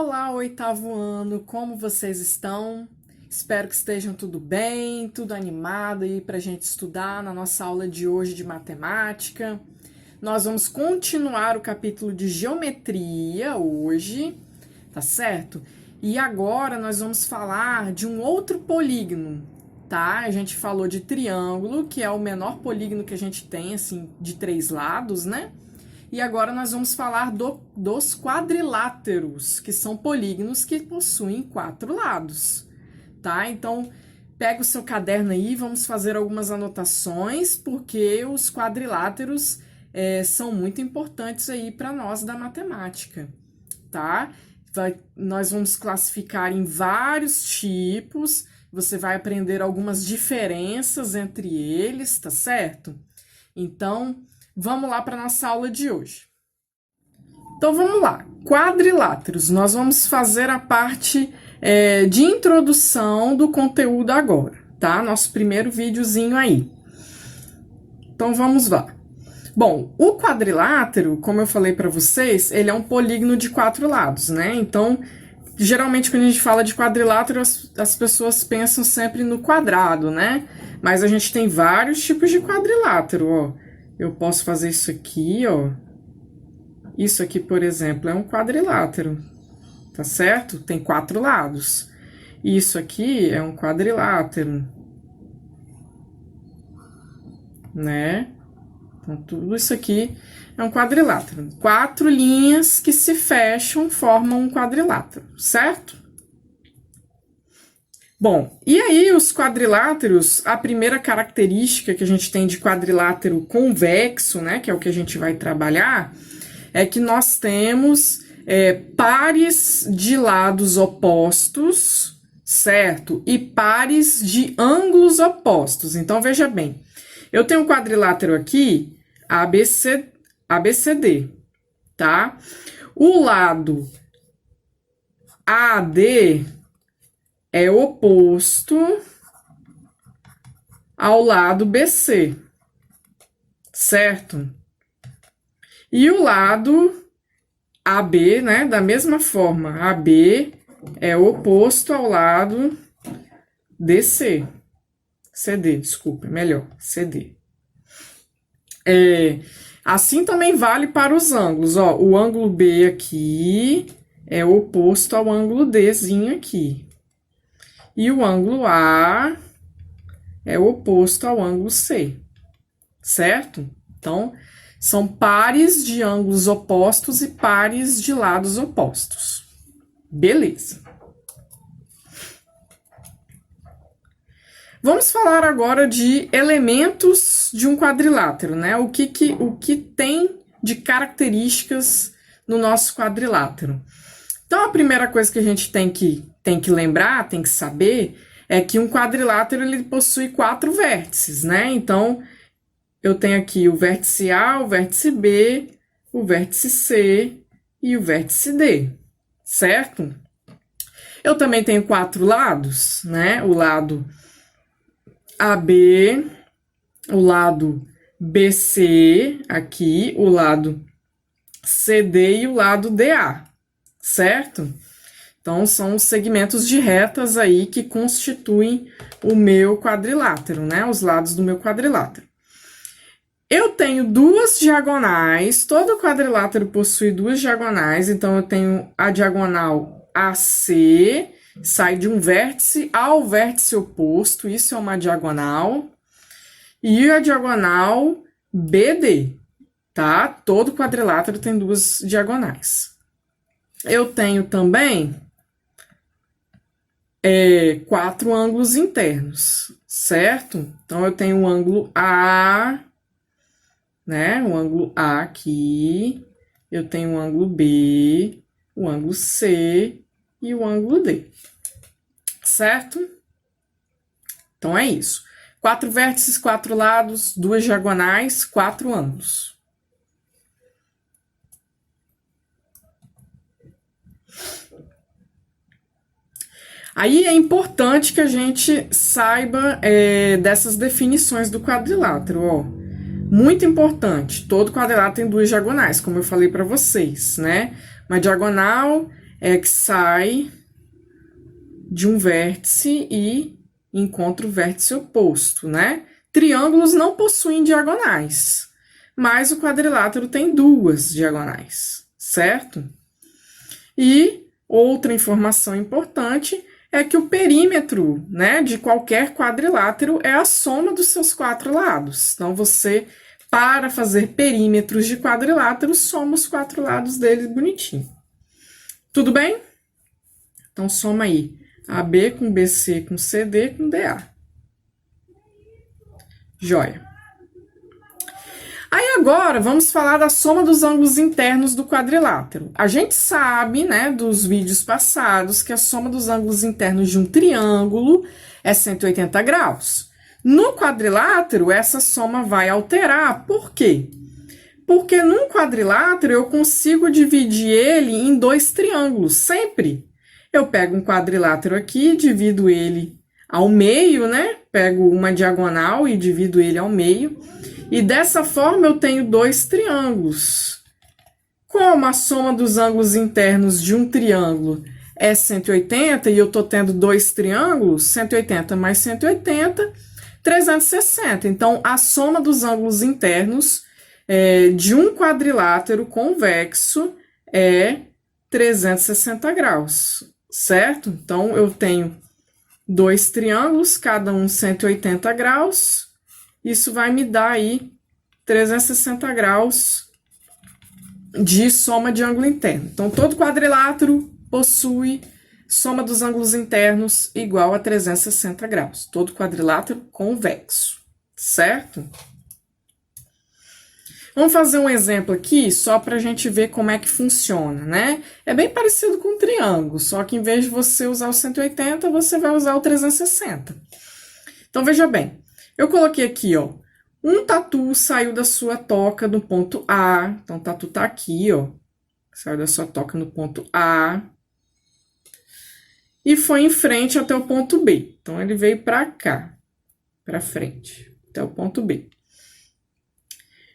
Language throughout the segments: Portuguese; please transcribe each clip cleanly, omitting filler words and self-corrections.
Olá, oitavo ano, como vocês estão? Espero que estejam tudo bem, tudo animado aí para a gente estudar na nossa aula de hoje de matemática. Nós vamos continuar o capítulo de geometria hoje, tá certo? E agora nós vamos falar de um outro polígono, tá? A gente falou de triângulo, que é o menor polígono que a gente tem, assim, de 3 lados, né? E agora nós vamos falar dos quadriláteros, que são polígonos que possuem 4 lados, tá? Então, pega o seu caderno aí, vamos fazer algumas anotações, porque os quadriláteros são muito importantes aí para nós da matemática, tá? Nós vamos classificar em vários tipos, você vai aprender algumas diferenças entre eles, tá certo? Então, vamos lá para a nossa aula de hoje. Então, vamos lá. Quadriláteros. Nós vamos fazer a parte de introdução do conteúdo agora, tá? Nosso primeiro videozinho aí. Então, vamos lá. Bom, o quadrilátero, como eu falei para vocês, ele é um polígono de 4 lados, né? Então, geralmente, quando a gente fala de quadrilátero, as pessoas pensam sempre no quadrado, né? Mas a gente tem vários tipos de quadrilátero, ó. Eu posso fazer isso aqui, ó. Isso aqui, por exemplo, é um quadrilátero, tá certo? Tem 4 lados. Isso aqui é um quadrilátero, né? Então, tudo isso aqui é um quadrilátero. 4 linhas que se fecham formam um quadrilátero, certo? Bom, e aí os quadriláteros, a primeira característica que a gente tem de quadrilátero convexo, né, que é o que a gente vai trabalhar, é que nós temos pares de lados opostos, certo? E pares de ângulos opostos. Então, veja bem, eu tenho um quadrilátero aqui, ABCD, tá? O lado AD é oposto ao lado BC, certo? E o lado AB, né, da mesma forma, AB é oposto ao lado DC. CD, desculpa, melhor, CD. Assim também vale para os ângulos, ó, o ângulo B aqui é oposto ao ângulo Dzinho aqui. E o ângulo A é oposto ao ângulo C, certo? Então, são pares de ângulos opostos e pares de lados opostos. Beleza. Vamos falar agora de elementos de um quadrilátero, né? O que tem de características no nosso quadrilátero. Então, a primeira coisa que a gente tem que lembrar, tem que saber, é que um quadrilátero ele possui 4 vértices, né? Então, eu tenho aqui o vértice A, o vértice B, o vértice C e o vértice D, certo? Eu também tenho 4 lados, né? O lado AB, o lado BC, aqui, o lado CD e o lado DA, certo? Então, são os segmentos de retas aí que constituem o meu quadrilátero, né? Os lados do meu quadrilátero. Eu tenho 2 diagonais, todo quadrilátero possui 2 diagonais, então eu tenho a diagonal AC, sai de um vértice ao vértice oposto, isso é uma diagonal, e a diagonal BD, tá? Todo quadrilátero tem 2 diagonais. Eu tenho também 4 ângulos internos, certo? Então, eu tenho o ângulo A, né? O ângulo A aqui, eu tenho o ângulo B, o ângulo C e o ângulo D, certo? Então, é isso. 4 vértices, 4 lados, 2 diagonais, 4 ângulos. Aí é importante que a gente saiba dessas definições do quadrilátero, ó. Muito importante, todo quadrilátero tem 2 diagonais, como eu falei para vocês, né? Uma diagonal é que sai de um vértice e encontra o vértice oposto, né? Triângulos não possuem diagonais, mas o quadrilátero tem duas diagonais, certo? E outra informação importante é que o perímetro, né, de qualquer quadrilátero é a soma dos seus quatro lados. Então, você, para fazer perímetros de quadriláteros, soma os quatro lados deles bonitinho. Tudo bem? Então, soma aí AB com BC com CD com DA. Joia. Aí agora vamos falar da soma dos ângulos internos do quadrilátero. A gente sabe, né, dos vídeos passados, que a soma dos ângulos internos de um triângulo é 180 graus. No quadrilátero, essa soma vai alterar. Por quê? Porque num quadrilátero eu consigo dividir ele em dois triângulos, sempre. Eu pego um quadrilátero aqui, divido ele ao meio, né? Pego uma diagonal e divido ele ao meio. E dessa forma eu tenho dois triângulos. Como a soma dos ângulos internos de um triângulo é 180 e eu estou tendo dois triângulos, 180 mais 180, 360. Então, a soma dos ângulos internos de um quadrilátero convexo é 360 graus, certo? Então, eu tenho dois triângulos, cada um 180 graus. Isso vai me dar aí 360 graus de soma de ângulo interno. Então, todo quadrilátero possui soma dos ângulos internos igual a 360 graus. Todo quadrilátero convexo, certo? Vamos fazer um exemplo aqui, só para a gente ver como é que funciona, né? É bem parecido com um triângulo, só que em vez de você usar o 180, você vai usar o 360. Então, veja bem. Eu coloquei aqui, ó, um tatu saiu da sua toca no ponto A. Então, o tatu tá aqui, ó. Saiu da sua toca no ponto A. E foi em frente até o ponto B. Então, ele veio para cá, para frente, até o ponto B.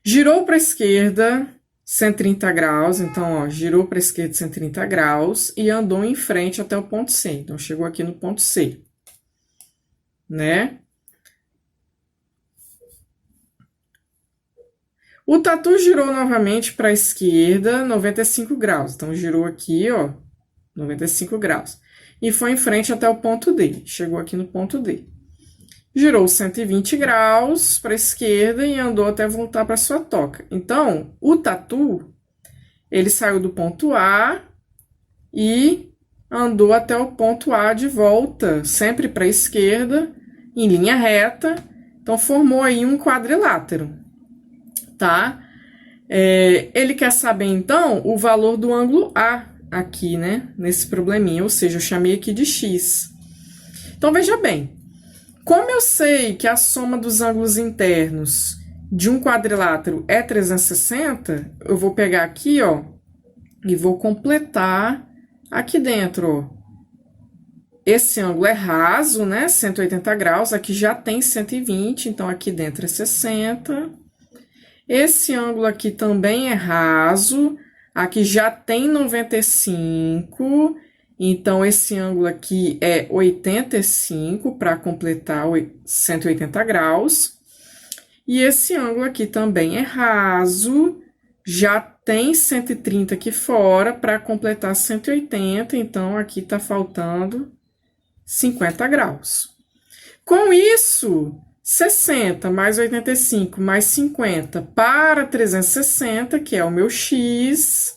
Girou para a esquerda 130 graus. Então, ó, girou para a esquerda 130 graus e andou em frente até o ponto C. Então, chegou aqui no ponto C, né? O tatu girou novamente para a esquerda, 95 graus. Então, girou aqui, ó, 95 graus. E foi em frente até o ponto D. Chegou aqui no ponto D. Girou 120 graus para a esquerda e andou até voltar para sua toca. Então, o tatu, ele saiu do ponto A e andou até o ponto A de volta, sempre para a esquerda, em linha reta. Então, formou aí um quadrilátero. Tá? Ele quer saber, então, o valor do ângulo A aqui, né? Nesse probleminha, ou seja, eu chamei aqui de X. Então, veja bem. Como eu sei que a soma dos ângulos internos de um quadrilátero é 360, eu vou pegar aqui, ó, e vou completar aqui dentro, ó. Esse ângulo é raso, né? 180 graus. Aqui já tem 120, então aqui dentro é 60. Esse ângulo aqui também é raso, aqui já tem 95, então esse ângulo aqui é 85 para completar 180 graus. E esse ângulo aqui também é raso, já tem 130 aqui fora para completar 180, então aqui está faltando 50 graus. Com isso, 60 mais 85 mais 50 para 360, que é o meu X,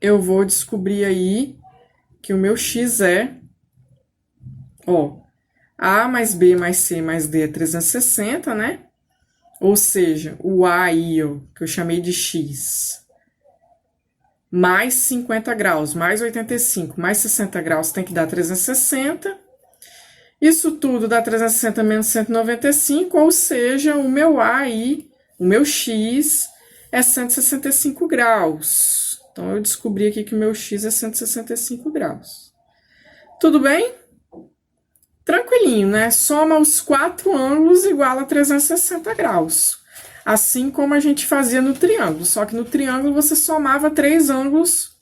eu vou descobrir aí que o meu X é, ó, A mais B mais C mais D é 360, né? Ou seja, o A aí, ó, que eu chamei de X, mais 50 graus, mais 85, mais 60 graus tem que dar 360. Isso tudo dá 360 menos 195, ou seja, o meu A aí, o meu X, é 165 graus. Então, eu descobri aqui que o meu X é 165 graus. Tudo bem? Tranquilinho, né? Soma os quatro ângulos igual a 360 graus. Assim como a gente fazia no triângulo. Só que no triângulo você somava três ângulos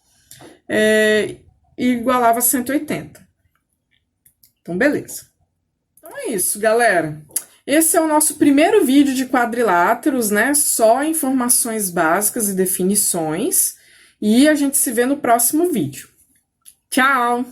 igualava 180. Então, beleza. Então é isso, galera. Esse é o nosso primeiro vídeo de quadriláteros, né? Só informações básicas e definições. E a gente se vê no próximo vídeo. Tchau!